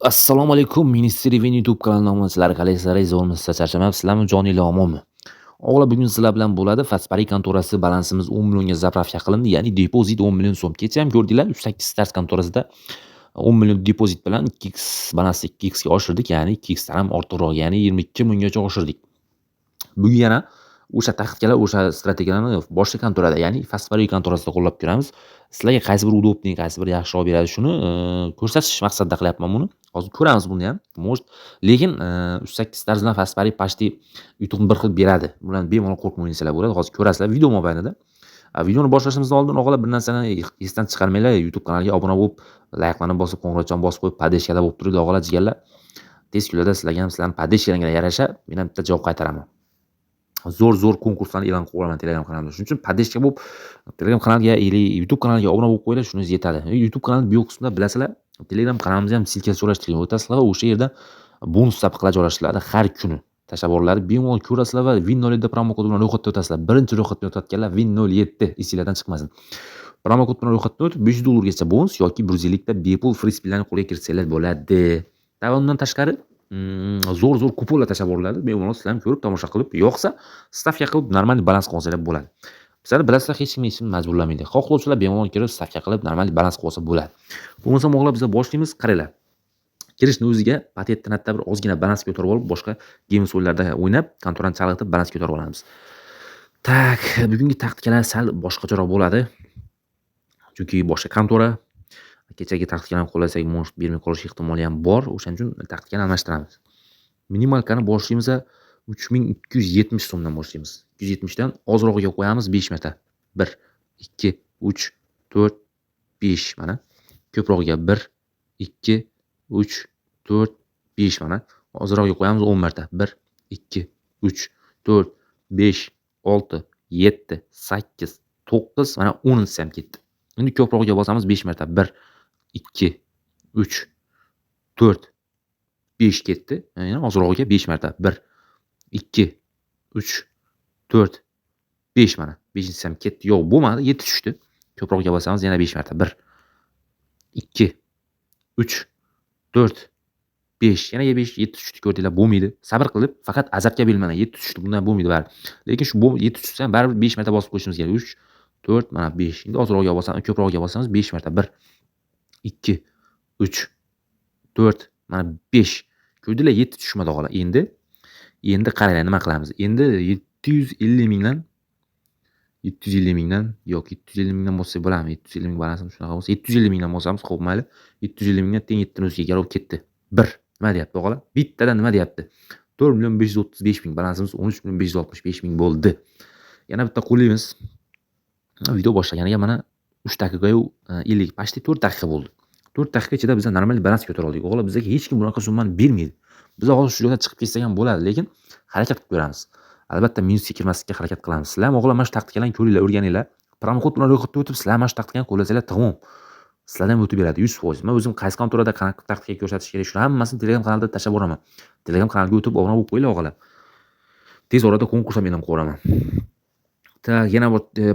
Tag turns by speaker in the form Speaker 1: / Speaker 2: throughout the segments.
Speaker 1: Assalomu alaykum. Ministry Win YouTube kanalidan obunachilar. Qalaysizlar? Zo'rmisiz? Charchamayapsizlarmi? Jonli omonmi? O'g'la bugun sizlar bilan bo'ladi. Fastpari kontorasi balansimiz 10 millionga zapravka qilindi. Ya'ni depozit 10 million so'm. Kecha ham ko'rdinglar, 38 stars kontorasida 10 million depozit bilan 2x balansni 2x ga oshirdik. Ya'ni 2x dan ham ortiqroq, ya'ni 22 milliongacha oshirdik. Bugun yana o'sha taxtikalar, o'sha strategiyalarni boshqa kontorada, ya'ni Fastpari kontorasida qo'llab ko'ramiz. Sizlarga qaysi biri udobniy, qaysi biri yaxshiroq beradi, shuni ko'rsatish maqsadida qilyapman buni. Hozir ko'ramiz buni ham. Lekin 38 stars bilan Fastpari почти yutuqni bir xil beradi. Bular bemalol qo'rqmanglar bo'ladi. Hozir ko'rasizlar video mobaynida. Videoni boshlashimizdan oldin o'g'illar bir narsani esdan chiqarmanglar. YouTube kanaliga obuna bo'lib, layklarni bosib, qo'ng'iroqchani bosib qo'yib, podeshkada bo'lib turinglar o'g'illar, jigarlar. Tez kunlarda sizlarga ham sizlarning podeshkalaringizga yarasha men ham bitta javob qaytaraman. Zo'r konkurslarni e'lon qilib qo'yaman Telegram kanalimda. Shuning uchun podeshka bo'lib Telegram kanaliga yoki YouTube kanaliga obuna bo'lib qo'yinglar, shunisi yetadi. YouTube kanalining bu qismida bilasizlar, Telegram kanalimizga ham silkasi joylashtirilgan. O'tasizlar va o'sha yerda bonus sabqalar joylashtiriladi har kuni. Tashabborlarni bemalol ko'rasizlar va Win07 promo kod bilan ro'yxatdan o'tasizlar. Birinchi ro'yxatdan o'tayotganlar Win07 esingizdan chiqmasin. Promo kod bilan ro'yxatdan o'tib $500 gacha bonus yoki 150 ta bepul free spinlarni qo'lga kiritsanglar bo'ladi. Va undan tashqari zo'r kuponlar tashabborlarni bemalol sizlar ham ko'rib tomosha qilib, yo'qsa stavka qilib normal balans qilsanglar bo'ladi. Bizlar bilasizlar, hech kim hech kimni majburlamaydi. Xohlovchilar bemalol kirib stavka qilib normal balans qilsa bo'ladi. Bo'lmasa o'g'lar biz boshlaymiz, qaranglar. Kirishni o'ziga patentdan hatto bir ozgina balans ko'tarib olib, boshqa game o'yinlarda o'ynab, kontorani chalg'itib balans ko'tarib olamiz. Tak, bugungi taktikalar sal boshqacharoq bo'ladi. Chunki boshqa kontora kechagi taktikalarni qo'llasak, может bermay qolish ehtimoli ham bor. O'shaning uchun taktikani almashtiramiz. Minimalkani boshlaymiz 3270 so'mdan boshlaymiz. 270 dan ozrog'iga qo'yamiz 5 marta. 1 2 3 4 5 mana. Ko'prog'iga 1 2 3 4 5 mana. Ozrog'iga qo'yamiz 10 marta. 1 2 3 4 5 6 7 8 9 mana 10 ham ketdi. Endi ko'prog'iga bosamiz 5 marta. 1 2 3 4 5 ketdi. Yana ozrog'iga 5 marta. 1 2 3 4 5 mana. 5-inchisi ham ketdi. Yo'q, bo'lmadi, 7 tushdi. Ko'prog'iga bosamiz yana 5 marta. 1 2 3 4 5 yana 5 7 tushdi, ko'rdinglar, bo'lmaydi. Sabr qilib, faqat azartga bilmanglar. 7 tushdi, bundan bo'lmaydi baribir. Lekin shu 7 tushsa ham baribir 5 marta bosib qo'yishimiz kerak. 3 4 mana 5. Endi ozrog'iga bosamiz, ko'prog'iga bosamiz 5 marta. 1 2 3 4 mana 5. Ko'rdinglar, 7 tushmadi o'g'lar. Endi qaranglar nima qilamiz. Endi 750 mingdan yo'q, 750 mingdan bossak bo'ladimi? 750 ming balansimiz shunaqa bo'lsa, 750 mingdan bosamiz, xo'p, mayli. 750 mingdan teng 7 dan o'ziga garov ketdi. 1. Nima deyapti o'g'lar? Bittadan nima deyapti? 4 million 535 ming balansimiz 13 million 565 ming bo'ldi. Yana bitta qo'llaymiz. Video boshlaganiga mana 3 daqiqa-yu 50, почти 4 daqiqa bo'ldi. 4 daqiqa ichida biz normal balans ko'tara oldik. O'g'lar, bizga hech kim bunaqa summani bermaydi. Biz hozir shu joydan chiqib ketsak ham bo'ladi, lekin harakat qilib ko'ramiz. Albatta minusga kirmaslikka harakat qilamiz. Sizlar ham o'g'lar mana shu taktikalarni ko'ringlar, o'rganinglar. Promo kod bilan ro'yxatdan o'tib, sizlar mana shu taktikani qo'llasanglar tamom. Sizlardan ham o'tib beradi 100%. Men o'zim qaysi kontorada qanaqa taktika ko'rsatish kerak, shuni hammasini Telegram kanalida tashlab boraman. Telegram kanaliga o'tib obuna bo'lib qo'yinglar o'g'lar. Tez orada konkurs ham e'lon qilib boraman. Tak, yana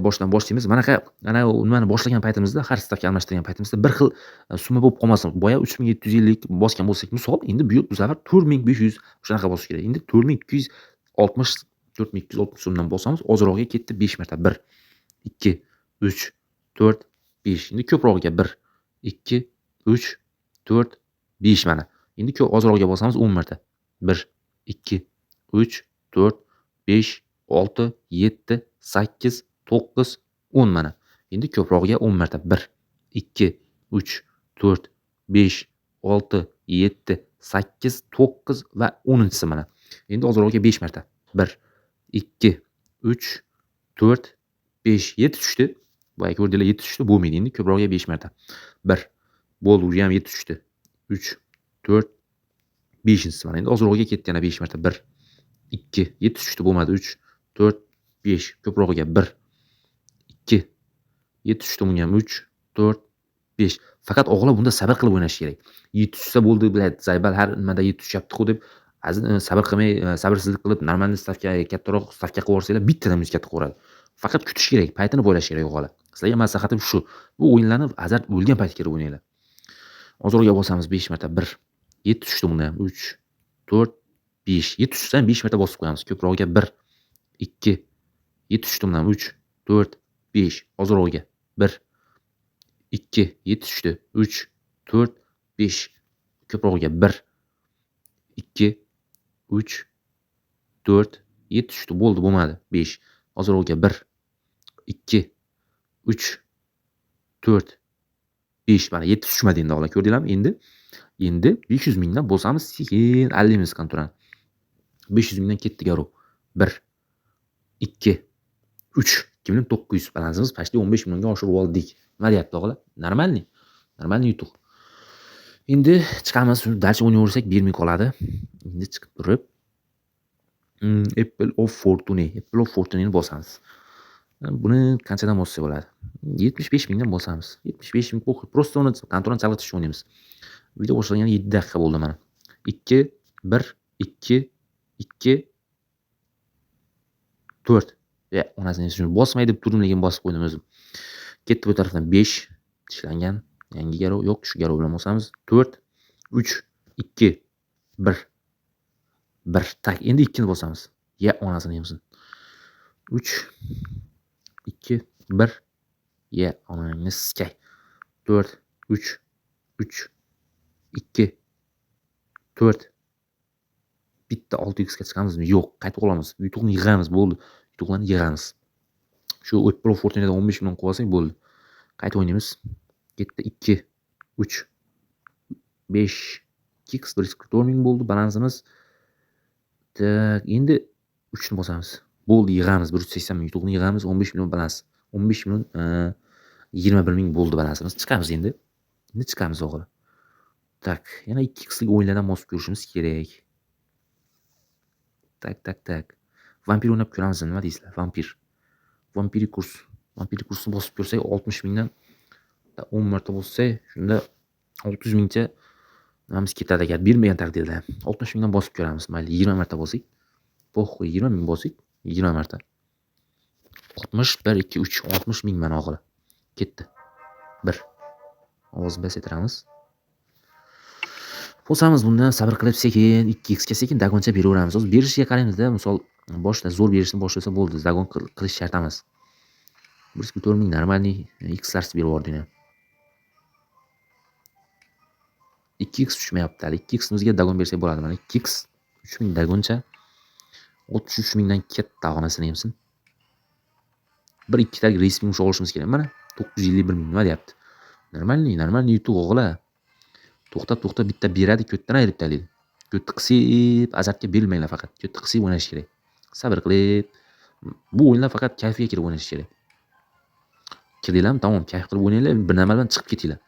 Speaker 1: boshdan boshlaymiz. Manaqa ana nimani boshlagan paytimizda, har stavka almashtirgan paytimizda bir xil summa bo'lib qolmasin. Boya 3750 bosgan bo'lsak, misol, endi bu safar 4500 shunaqa bosish kerak. Endi 4260 so'mdan bosamiz, ozrog'iga ketdi 5 marta. 1 2 3 4 5. Endi ko'prog'iga 1 2 3 4 5 mana. Endi ozrog'iga bosamiz 10 marta. 1 2 3 4 5 6 7 8 9 10 mana. Endi ko'prog'iga 10 marta. 1 2 3 4 5 6 7 8 9 va 10-si mana. Endi ozrog'iga 5 marta. 1 2 3 4 5 7 tushdi. Boya ko'rdinglar, 7 tushdi, bo'lmaydi. Endi ko'prog'iga 5 marta. 1 bo'ldi, u ham 7 tushdi. 3 4 5-inchisi mana. Endi ozrog'iga ketdi yana 5 marta. 1 2 7 tushdi, bo'lmadi. 3 4 5 ko'prog'iga 1 2 7 tushdi, bunga ham 3 4 5. Faqat o'g'lar bunda sabr qilib o'ynash kerak. 7 tushsa bo'ldi, biladi, zaybal har nimada 7 tushyapti-ku deb sabr qilmay, sabrsizlik qilib normal stavka, kattaroq stavka qilib olsanglar, bittadan minus katta qo'radi. Faqat kutish kerak, paytini bo'ylash kerak o'g'lar. Sizlarga maslahatim shu. Bu o'yinlarni azart o'lgan payti kirib o'ynanglar. Ozrog'iga bosamiz 5 marta. 1 7 tushdi bunda ham. 3, 4, 5. 7 tushsa ham 5 marta bosib qo'yamiz. Ko'prog'iga 1, 2, 7 tushdi bunda ham. 3, 4, 5. Ozrog'iga 1, 2, 7 tushdi. 3, 4, 5. Ko'prog'iga 1, 2, 3, 4, 7 tushdi. Bo'ldi, bo'lmadi. 5. Ozrog'iga 1, 2, 3, 4, 5. Mana 7 tushmadi endi, ola ko'rdinglarmi? Endi 500 mingdan bosamiz, sekin allaymiz konturani. 500 mingdan ketdi garov. 1, 2, 3. 2900 balansimiz почти 15 millionga oshirib oldik. Nima deyapti o'g'lar? Normalniy yutuq. Endi chiqamiz, dalcha o'ynayversak bermay qoladi. Endi chiqib turib Apple of Fortune ni bosamiz. Buni qanchadan bossa bo'ladi? 75 mingdan bosamiz. 75 ming просто uni konturani chalg'itishni o'ynaymiz. Video boshlangani 7 daqiqa bo'ldi mana. 2, 1, 2, 2, 4. Ya, onasini shuni bosmay deb turdim, lekin bosib qo'ydim o'zim. Ketdi bu tarafdan 5 tishlangan. Yangi garov yo'q, shu garov bilan bosamiz. 4, 3, 2, 1. 1. Tak, endi 2 ni bosamiz. Ya, onasini yemsin. 3, 2, 1. Ya, onangni skay. 4, 3, 3, 2, 4. Bitta 6x ga chiqamizmi? Yo'q, qaytib qolamiz. Yutuqni yig'amiz, bo'ldi. Yutuqlarni yig'amiz. Shu Apple Fortune'da 15 million qo'ysak bo'ldi. Qayta o'ynaymiz. Ketdi 2, 3, 5, 2x 144 ming bo'ldi balansimiz. Tak, endi 3 ni bosamiz. Bo'ldi, yig'amiz. 180 ming yutuqni yig'amiz, 15 million balans. 15 million 21 ming bo'ldi balansimiz. Chiqamiz endi. Endi chiqamiz o'g'il. Tak, yana 2x lik o'yinlardan bosib ko'rishimiz kerak. Tak. Vampir o'ynab ko'ramiz, nima deysizlar? Vampir kursni bosib ko'rsak 60 mingdan 10 marta bossak, shunda 600 mingcha nimamiz ketadi agar bermagan taqdirda. 60 mingdan bosib ko'ramiz. Mayli, 20 marta bosak. Po'xqo'y, 20 ming bosak, 20 marta. 60, 1, 2, 3, 60 ming mana o'g'il. Ketdi. 1. Ovozni pasaytiramiz. Bosamiz bundan, sabr qilib sekin 2x ga sekin dagoncha beraveramiz. O'zi berishiga qaraymiz-da, misol boshida zo'r berishni boshlasa bo'ldi. Dagon qilish shart emas. 144 ming normalniy x larsiz berib yubordim. 2x tushmayapti. 2x ni o'ziga dagon bersak bo'ladi. Mana 2x 3000 dagoncha 63 mingdan ketdi, onasini yemsin. 1-2 talik resmi usha olishimiz kerak. Mana 951 ming nima deyapti? Normalniy yutuq o'g'lar. To'xtab bitta beradi, ko'tdan ayirib tashlaydi. Ko'tni qisib azartga berilmanglar faqat. Ko'tni qisib o'ynash kerak. Sabr qilib. Bu o'yinlar faqat kayfga kirib o'ynash kerak. Kirdinglarmi? Tamom, kayf qilib o'ynanglar, bir nima bilan chiqib ketinglar.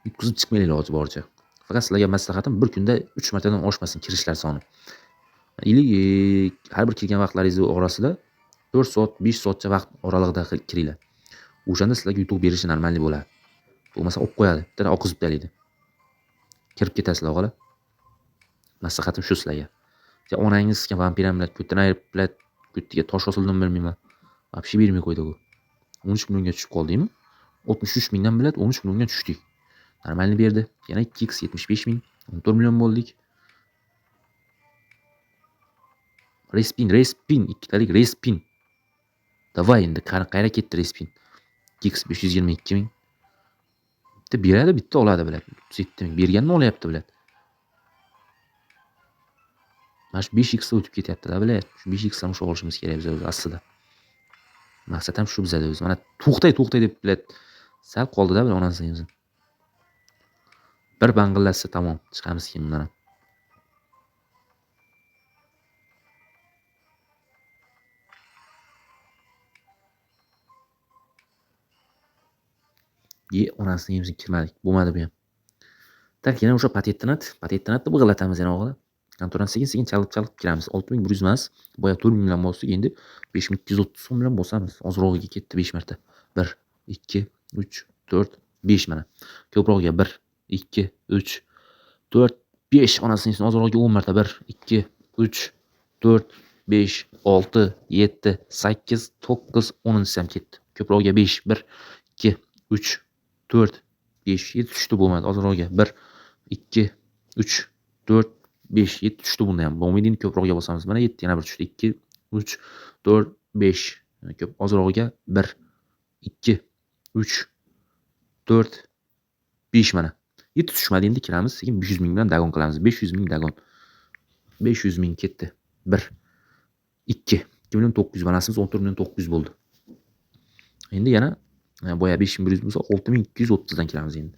Speaker 1: Yutkizib chiqmanglar iloji boricha. Faqat sizlarga maslahatim, bir kunda 3 martadan oshmasin kirishlar soni. Har bir kirgan vaqtlaringiz orasida 4 soat, 5 soatcha vaqt oralig'ida kiringlar. O'shanda sizlarga yutuq berishi normalniy bo'ladi. Bo'lmasa o'q qo'yadi, bitta oqizib tashlaydi. Kirib ketasizlar o'g'lar. Maslahatim shu sizlarga. Onangiz sizga vampir bilan ko'tdan ayirib bilan ko'ttiga tosh osildim bilmayman. Vobshe bermay qo'ydi u. 13 millionga tushib qoldingmi? 63 mingdan bilan 13 millionga tushdik. Normalniy berdi. Yana 2x 75 ming, 14 million bo'ldik. Respin, ikkitalik respin. Davay endi qayerga ketdi respin? 2x 522 ming. Bitta beradi, bitta oladi bilan. 37 ming berganini olyapti bilan. Mana shu 5x o'tib ketyapti-da bilan. Shu 5x ham shu olishimiz kerak biz aslida. Maqsad ham shu bizada o'zi. Mana to'xtay deb bilan sal qoldi-da bir onasini o'zi. Bir bang'illatsa tamom, chiqamiz keyin bundan. Onasini yemsin, kirmadik. Bo'lmadi bu ham. Tak, yana o'sha patentni big'illatamiz yana o'g'il. Konturani sekin chalib kiramiz. 6100 emas, boya 4000 bilan bosdik, endi 5230 so'm bilan bosamiz. Ozrog'iga ketdi 5 marta. 1, 2, 3, 4, 5 mana. Ko'prog'iga 1, 2, 3, 4, 5. Onasini ozrog'iga 10 marta. 1, 2, 3, 4, 5, 6, 7, 8, 9, 10 ham ketdi. Ko'prog'iga 5, 1, 2, 3, 4, 5, 7 tushdi bo'lmadi. Ozrog'iga 1, 2, 3, 4, 5, 7 tushdi bunda ham. Bo'lmaydi, endi ko'proqga bosamiz. Mana 7 yana bir tushdi. 2, 3, 4, 5. Ko'p ozrog'iga 1, 2, 3, 4, 5 mana. 7 tushmadi, endi kiramiz. Sekin 500 ming bilan dagon qilamiz. 500 ming dagon. 500 ming ketdi. 1, 2, 2 million 900 balansimiz 14 million 900 bo'ldi. Endi yana boya 5100 bo'lsa 6230 dan kiramiz endi.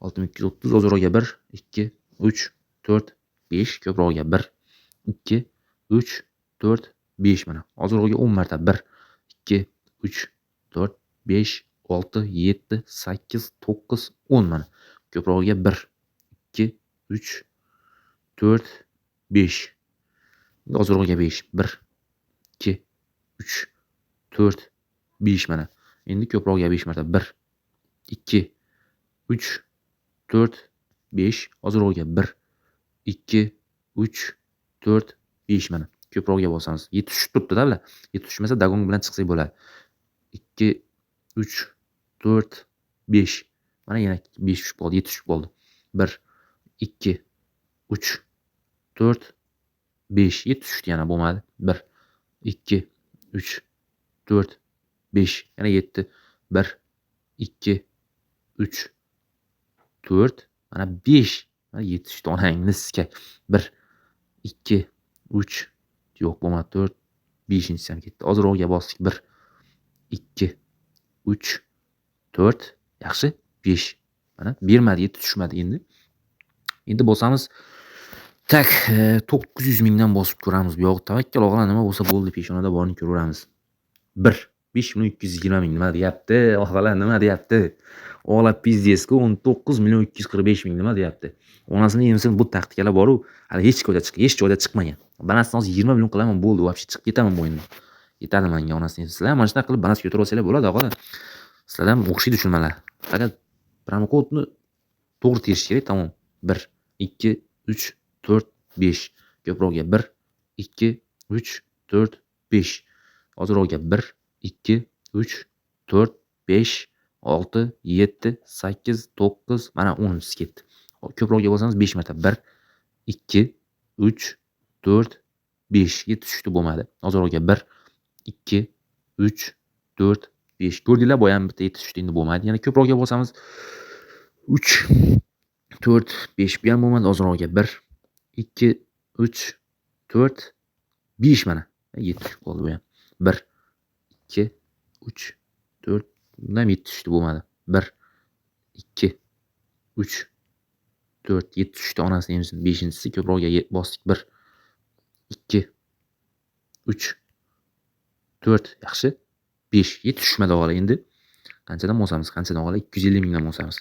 Speaker 1: 6230 ozrog'iga 1, 2, 3, 4, 5, ko'prog'iga 1, 2, 3, 4, 5 mana. Ozrog'iga 10 marta 1, 2, 3, 4, 5, 6, 7, 8, 9, 10 mana. Ko'prog'iga 1, 2, 3, 4, 5. Ozrog'iga 5, 1, 2, 3, 4, 5 mana. Endi ko'prog'iga 5 marta 1, 2, 3, 4, 5. Ozrog'iga 1, 2, 3, 4, 5 mana. Ko'prog'iga bosamiz. 7 tushib turibdi-da bular. 7 tushmasa dagon bilan chiqsak bo'ladi. 2, 3, 4, 5. Mana yana 5 tushib qoldi, 7 tushib qoldi. 1, 2, 3, 4, 5. 7 tushdi yana bo'lmadi. 1, 2, 3, 4, 5. Yana 7. 1, 2, 3, 4. Mana 5. Mana 7 tushdi. Onangni siskay. 1, 2, 3. Yo'q, bo'lmadi. 4, 5-inchisi ham ketdi. Ozrog'iga bosdik. 1, 2, 3, 4. Yaxshi. 5. Mana bermadi, 7 tushmadi endi. Endi bosamiz. Tak, 900 mingdan bosib ko'ramiz. Bu yoq tavakkal og'lar nima bo'lsa bo'ldi, peshonada borini ko'raveramiz. 1, 5 million 220 ming nima deyapti? Og'lar nima deyapti? Og'lar pizdesku 19 million 245 ming nima deyapti? Onasini yemsin, bu taktikalar bor-u, hali hech joyda chiqmagan. Balansidan hozir 20 million qilaman, bo'ldi, vobshe chiqib ketaman bu endi. Yetadi menga onasini. Sizlar mana shunaqa qilib balans ko'tarib olsanglar bo'ladi, og'lar. Sizlar ham o'xshaydi tushunmalar. Faqat promokodni to'g'ri terish kerak, tamom. 1, 2, 3, 4, 5. Ko'prog'iga 1, 2, 3, 4, 5. Ozrog'iga 1, 2, 3, 4, 5, 6, 7, 8, 9, mana 10 ketdi. Ko'prog'iga bosamiz 5 marta. 1, 2, 3, 4, 5. 7 tushdi, bo'lmadi. Ozrog'iga 1, 2, 3, 4, 5. Ko'rdinglar, boya ham bitta 7 tushdi, endi bo'lmaydi. Yana ko'prog'iga bosamiz. 3, 4, 5 bu ham bo'lmadi. Ozrog'iga 1, 2, 3, 4, 5 mana. 7 tushib qoldi bu ham. 1, 2, 3, 4, bundan 7 tushdi, bo'lmadi. 1, 2, 3, 4, 7 tushdi. Onasini yemsin. 5-inchisi ko'prog'iga bosdik. 1, 2, 3, 4. Yaxshi. 5, 7 tushmadi og'lar. Endi qanchadan bosamiz? Qanchadan og'lar? 250 mingdan bosamiz.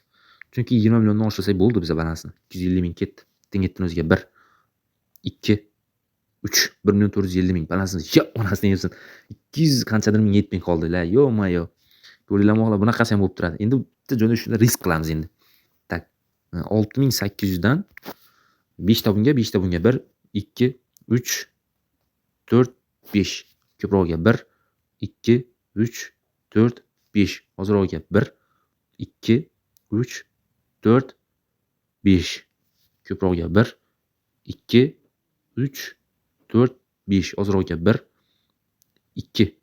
Speaker 1: Chunki 20 milliondan oshirsak bo'ldi bizga balansni. 250 ming ketdi. Teng etdin o'ziga 1, 2, 3, 1 million 450 ming balansimiz. Ya onasini yemsin. 200 qanchadir ming yetmay qoldilar. Yo-mayo. Ko'ringlarmi og'lar, bunaqasi ham bo'lib turadi. Endi bitta joyda shunda risk qilamiz endi. Tak. 6800 dan 5 ta bunga, 5 ta bunga. 1, 2, 3, 4, 5. Ko'prog'iga 1, 2, 3, 4, 5. Ozrog'iga 1, 2, 3, 4, 5. Ko'prog'iga 1, 2, 3, 4, 5. Ozrog'iga 1, 2,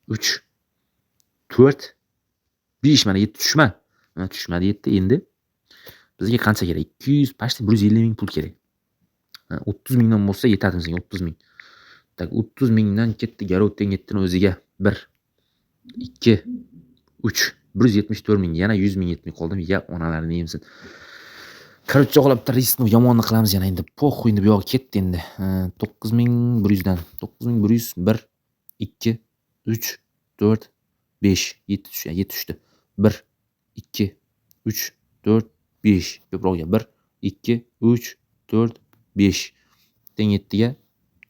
Speaker 1: 3, 4, 5 mana 7 tushma. Mana tushmadi 7. Endi bizga qancha kerak? 200, pashti 150 ming pul kerak. 30 mingdan bo'lsa yetadi bizga, 30 ming. Tak, 30 mingdan ketdi, garov teng etdini o'ziga. 1, 2, 3, 174 ming. Yana 100 ming yetmay qoldim. Ya onalarini yemsin. Короче, og'lar bitta riskni yomonni qilamiz yana endi. Po'xu endi bu yoqqa ketdi endi. 9100 dan 9100 1, 2, 3, 4, 5, 7 tushdi. 7 tushdi. 1, 2, 3, 4, 5. Ko'prog'iga 1, 2, 3, 4, 5. Teng 7ga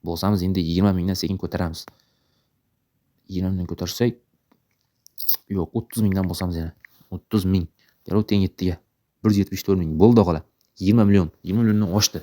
Speaker 1: bosamiz. Endi 20 mingdan sekin ko'taramiz. 20 mingdan ko'tarsak, yo'q, 30 mingdan bosamiz yana. 30 ming. Garov teng 7ga. 174 ming bo'ldi og'lar. 20 million. 20 milliondan oshdi.